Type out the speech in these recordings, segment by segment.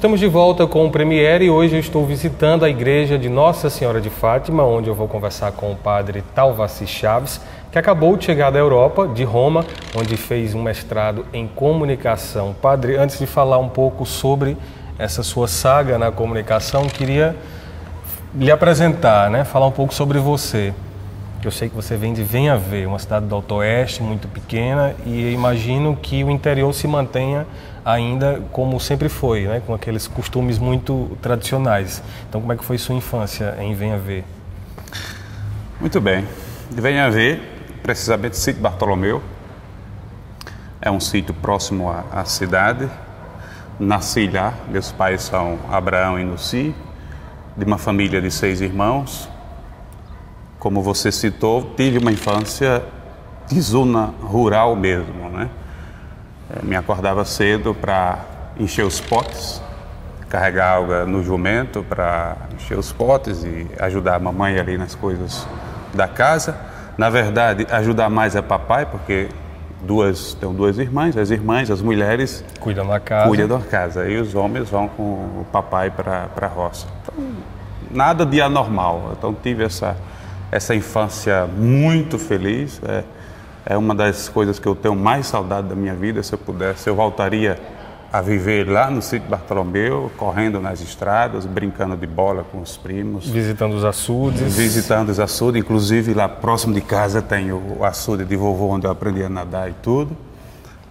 Estamos de volta com o Premiere e hoje eu estou visitando a igreja de Nossa Senhora de Fátima, onde eu vou conversar com o padre Talvassi Chaves, que acabou de chegar da Europa, de Roma, onde fez um mestrado em comunicação. Padre, antes de falar um pouco sobre essa sua saga na comunicação, queria lhe apresentar, falar um pouco sobre você. Eu sei que você vem de Venha Ver, uma cidade do Alto Oeste, muito pequena, e imagino que o interior se mantenha ainda como sempre foi, com aqueles costumes muito tradicionais. Então, como é que foi sua infância em Venha Ver? Muito bem. De Venha Ver, precisamente Sítio Bartolomeu, é um sítio próximo à cidade. Nasci lá, meus pais são Abraão e Nuci, de uma família de 6 irmãos. Como você citou, tive uma infância de zona rural mesmo, Me acordava cedo para encher os potes, carregar água no jumento para encher os potes e ajudar a mamãe ali nas coisas da casa. Na verdade, ajudar mais a papai, porque tenho 2 irmãs, as mulheres cuidam da casa e os homens vão com o papai para a roça. Então, nada de anormal. Então, tive essa infância muito feliz. É uma das coisas que eu tenho mais saudade da minha vida. Se eu pudesse, eu voltaria a viver lá no Sítio Bartolomeu, correndo nas estradas, brincando de bola com os primos. Visitando os açudes. Inclusive lá próximo de casa tem o açude de vovô, onde eu aprendi a nadar e tudo.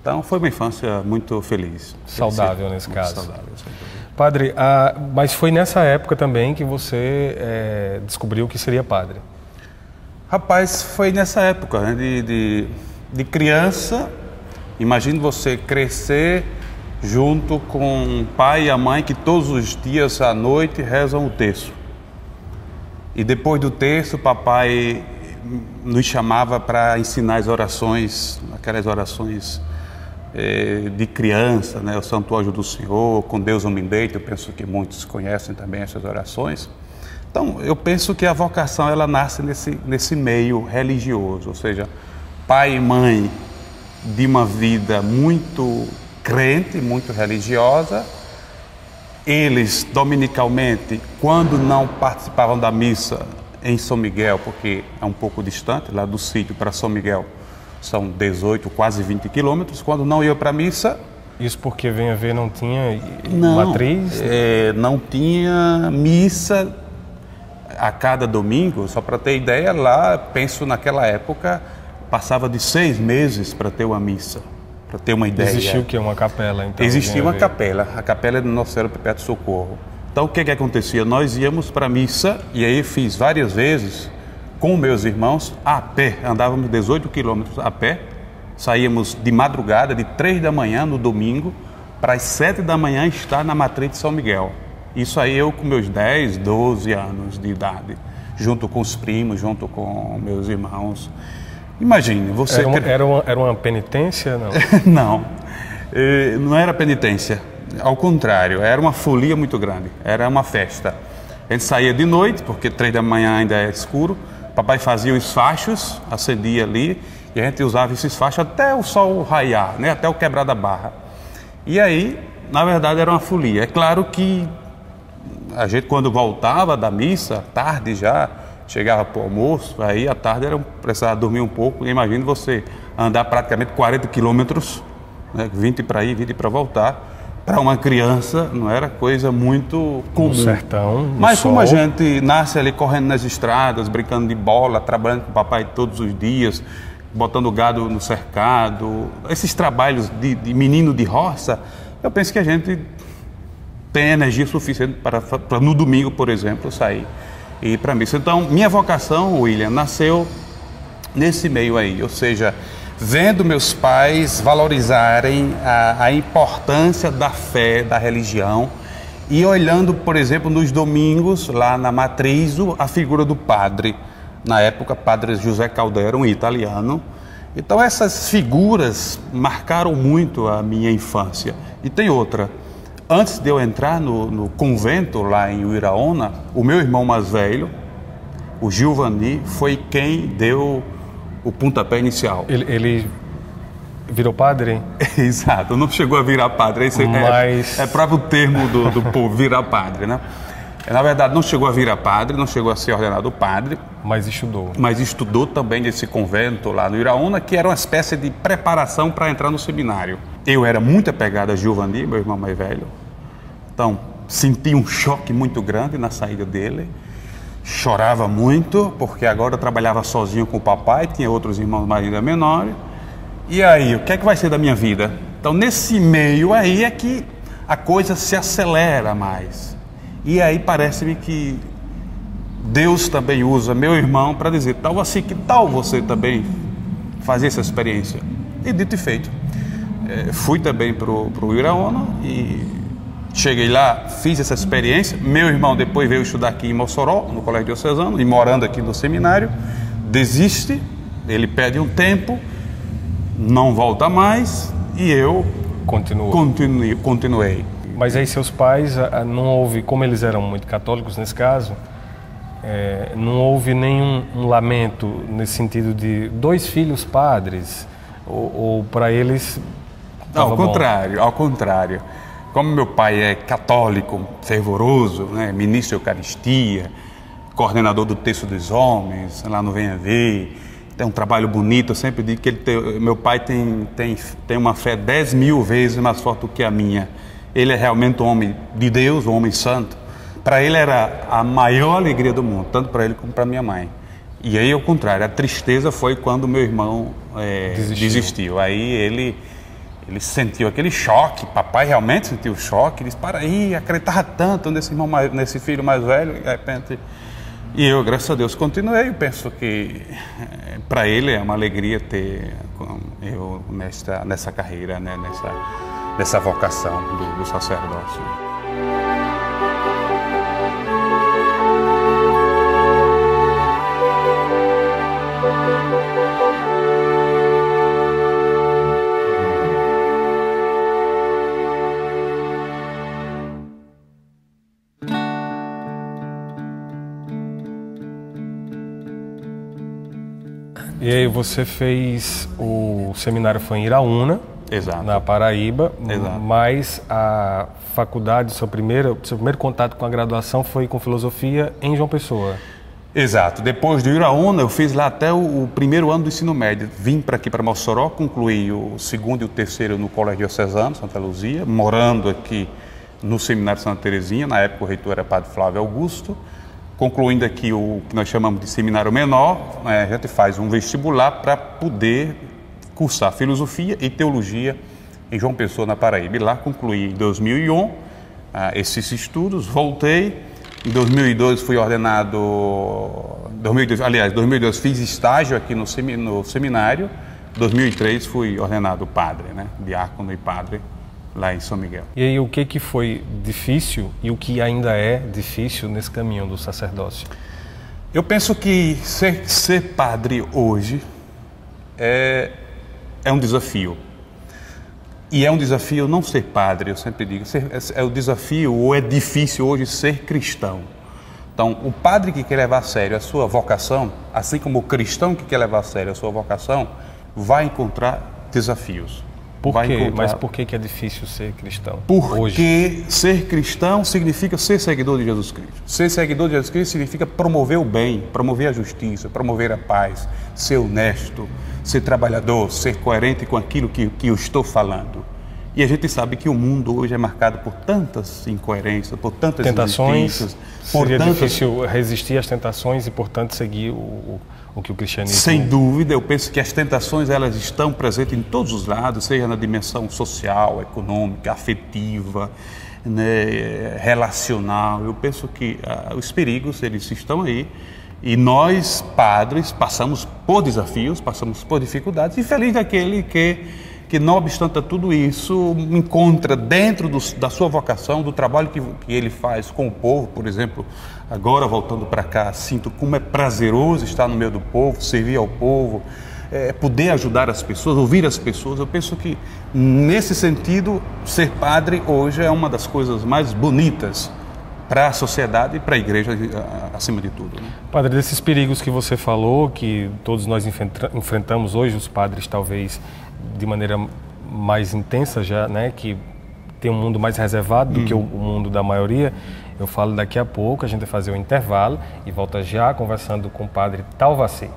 Então foi uma infância muito feliz. Saudável nesse caso. Saudável, Padre, mas foi nessa época também que você descobriu que seria padre? Rapaz, foi nessa época, de criança. Imagine você crescer junto com o pai e a mãe que todos os dias à noite rezam o terço. E depois do terço, o papai nos chamava para ensinar as orações, aquelas orações de criança, o Santo Anjo do Senhor, com Deus eu me deito. Eu penso que muitos conhecem também essas orações. Então, eu penso que a vocação ela nasce nesse meio religioso, ou seja, pai e mãe de uma vida muito crente, muito religiosa. Eles, dominicalmente, quando não participavam da missa em São Miguel, porque é um pouco distante, lá do sítio para São Miguel, são 18, quase 20 quilômetros, quando não iam para a missa... Isso porque Venha Ver não tinha matriz? Não tinha missa a cada domingo. Só para ter ideia, lá, penso naquela época, passava de 6 meses para ter uma missa, para ter uma ideia. Existia o quê? Uma capela, então? Existia uma capela, a capela do Nossa Senhora Perpétuo Socorro. Então, o que acontecia? Nós íamos para a missa, e aí fiz várias vezes com meus irmãos, a pé, andávamos 18 quilômetros a pé, saíamos de madrugada, de 3 da manhã no domingo, para as 7 da manhã estar na matriz de São Miguel. Isso aí eu com meus 10, 12 anos de idade, junto com os primos, junto com meus irmãos. Imagine, você... Era uma penitência, não? Não era penitência, ao contrário, era uma folia muito grande, era uma festa. A gente saía de noite, porque 3 da manhã ainda é escuro, papai fazia os fachos, acendia ali, e a gente usava esses fachos até o sol raiar, até o quebrar da barra. E aí, na verdade, era uma folia. É claro que a gente, quando voltava da missa, tarde já, chegava para o almoço, aí à tarde precisava dormir um pouco. Imagine você andar praticamente 40 quilômetros, 20 para ir, 20 para voltar. Para uma criança não era coisa muito comum. No sertão, mas sol. Como a gente nasce ali correndo nas estradas, brincando de bola, trabalhando com o papai todos os dias, botando gado no cercado, esses trabalhos de menino de roça, eu penso que a gente tem energia suficiente para no domingo, por exemplo, sair e ir para a missa. Então, minha vocação, William, nasceu nesse meio aí, ou seja, vendo meus pais valorizarem a importância da fé, da religião, e olhando, por exemplo, nos domingos, lá na matriz, a figura do padre. Na época, padre José Caldera, um italiano. Então, essas figuras marcaram muito a minha infância. E tem outra. Antes de eu entrar no convento, lá em Uiraúna, o meu irmão mais velho, o Giovanni, foi quem deu o pontapé inicial. Ele Virou padre? Exato, não chegou a virar padre. Esse é próprio termo do povo, virar padre, né? Na verdade, não chegou a virar padre, não chegou a ser ordenado padre. Mas estudou. Mas estudou também nesse convento lá no Iraúna, que era uma espécie de preparação para entrar no seminário. Eu era muito apegado a Giovanni, meu irmão mais velho. Então, senti um choque muito grande na saída dele. Chorava muito, porque agora eu trabalhava sozinho com o papai, tinha outros irmãos mais ainda menores. E aí, o que é que vai ser da minha vida? Então, nesse meio aí é que a coisa se acelera mais. E aí parece-me que Deus também usa meu irmão para dizer, tal assim, que tal você também fazer essa experiência? E dito e feito. Fui também para o Iraúna e cheguei lá, fiz essa experiência. Meu irmão depois veio estudar aqui em Mossoró, no Colégio Diocesano, e morando aqui no seminário, desiste, ele pede um tempo, não volta mais, e eu continuei. Mas aí seus pais, não houve, como eles eram muito católicos nesse caso, não houve nenhum lamento nesse sentido de 2 filhos padres, ou para eles... Ao contrário. Como meu pai é católico, fervoroso, né, ministro de Eucaristia, coordenador do Terço dos Homens, lá no Venha Ver, tem um trabalho bonito, eu sempre digo que meu pai tem uma fé 10.000 vezes mais forte do que a minha. Ele é realmente um homem de Deus, um homem santo. Para ele era a maior alegria do mundo, tanto para ele como para minha mãe. E aí, ao contrário, a tristeza foi quando meu irmão desistiu. Aí ele sentiu aquele choque, papai realmente sentiu o choque, ele disse, para aí, acreditava tanto nesse filho mais velho, e de repente... E eu, graças a Deus, continuei. Eu penso que para ele é uma alegria ter eu nessa carreira, né, nessa vocação do sacerdócio. E aí você fez o seminário foi em Iraúna, Exato. Na Paraíba, Exato. Mas a faculdade, seu primeiro contato com a graduação foi com filosofia em João Pessoa. Exato. Depois do Iraúna, eu fiz lá até o primeiro ano do ensino médio. Vim para aqui, para Mossoró, concluí o 2º e o 3º no Colégio Diocesano, Santa Luzia, morando aqui no Seminário Santa Terezinha. Na época o reitor era Padre Flávio Augusto. Concluindo aqui o que nós chamamos de seminário menor, a gente faz um vestibular para poder cursar filosofia e teologia em João Pessoa, na Paraíba. E lá concluí em 2001 esses estudos, voltei. Em 2002 fui ordenado, em 2002 fiz estágio aqui no seminário. Em 2003 fui ordenado padre, né, diácono e padre lá em São Miguel. E aí o que foi difícil e o que ainda é difícil nesse caminho do sacerdócio? Eu penso que ser padre hoje é um desafio. E é um desafio não ser padre, eu sempre digo, é o desafio ou é difícil hoje ser cristão. Então, o padre que quer levar a sério a sua vocação, assim como o cristão que quer levar a sério a sua vocação, vai encontrar desafios. Por quê? Mas por que é difícil ser cristão? Porque hoje? Ser cristão significa ser seguidor de Jesus Cristo. Ser seguidor de Jesus Cristo significa promover o bem, promover a justiça, promover a paz, ser honesto, ser trabalhador, ser coerente com aquilo que eu estou falando. E a gente sabe que o mundo hoje é marcado por tantas incoerências, por tantas tentações. Seria difícil resistir às tentações e, portanto, seguir o que o cristianismo... Sem dúvida, eu penso que as tentações elas estão presentes em todos os lados, seja na dimensão social, econômica, afetiva, né, relacional. Eu penso que os perigos eles estão aí e nós, padres, passamos por desafios, passamos por dificuldades e feliz daquele que não obstante tudo isso, encontra dentro da sua vocação, do trabalho que ele faz com o povo, por exemplo, agora voltando para cá, sinto como é prazeroso estar no meio do povo, servir ao povo, poder ajudar as pessoas, ouvir as pessoas. Eu penso que, nesse sentido, ser padre hoje é uma das coisas mais bonitas para a sociedade e para a igreja, acima de tudo, né? Padre, desses perigos que você falou, que todos nós enfrentamos hoje, os padres talvez de maneira mais intensa já, né, que tem um mundo mais reservado do que o mundo da maioria, eu falo daqui a pouco, a gente vai fazer um intervalo e volta já conversando com o padre Talvaci.